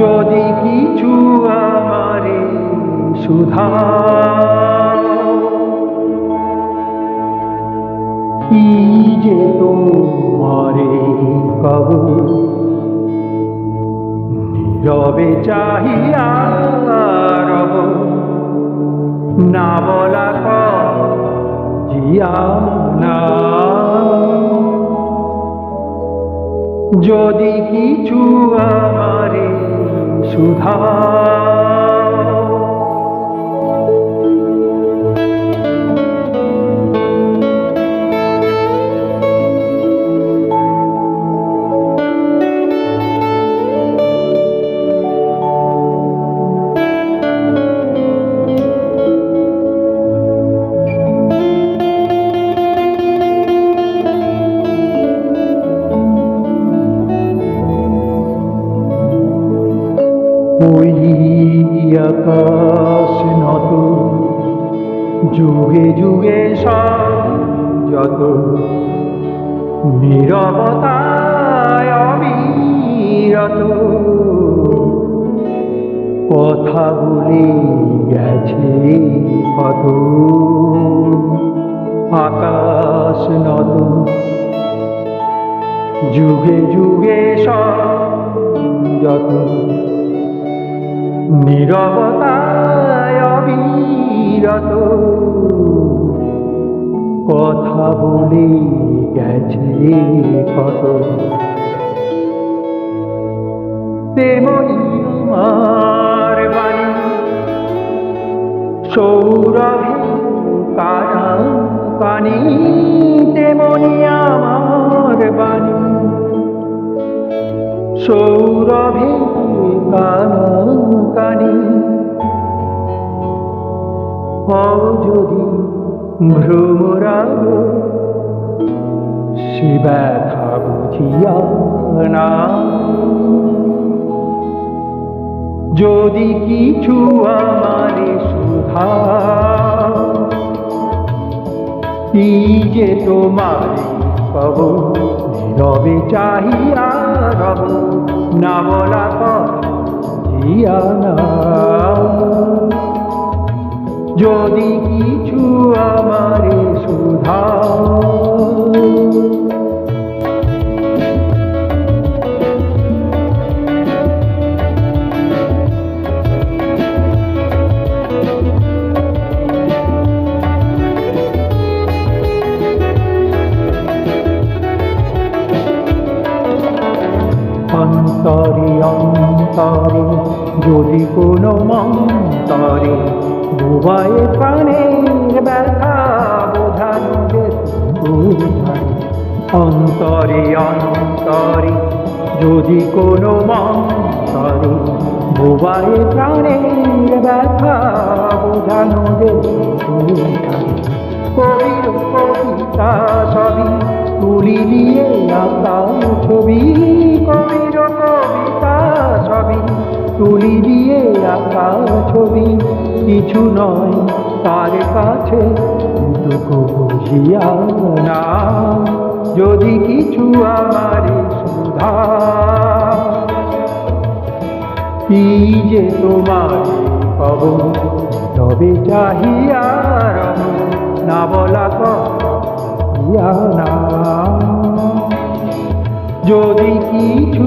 যদি কিছু আমারে শুধাও, কি যে তোমারে কব, নীরবে চাহিয়া রব, না বলা জিয়া না। যদি কিছু আমারে শুধাও, ওই আকাশ নত যুগে যুগে যত নীরবতায় অবিরত কথা বলে গেছে কত। আকাশ নত যুগে যুগে যত নীরবতায় অবিরত কথা বলে গেছে কত। তেমনি আমার বাণী সৌরভে কানা কানি, তেমনি আমার বাণী সৌরভে কানা কানি। যদি ভ্রমরাগ সে ব্যথা বুঝিয়া না। যদি কিছু আমারে শুধাও, কি যে তোমারে কব, নীরবে চাহিয়া রব, না বলা জিয়া না। যদি কিছু আমারে শুধাও, অন্তরে অন্তরে যদি কোনো মন্তরে ডুবায় প্রাণের ব্যথা বোঝানো যেত। অন্তরে অন্তরে যদি কোনো মন্তরে ডুবায় প্রাণের ব্যথা বোঝানো যেত। কবির কবিতা সবই তুলি দিয়ে আঁকা ছবি, কবির কবিতা সবই তুলি দিয়ে আঁকা ছবি। কিছু নয় তার কাছে দুঃখ বুঝিয়া না। যদি কিছু আমারে শুধাও, কি যে তোমারে কব, তবে চাহিয়া রব, না বলা জিয়া না। যদি কিছু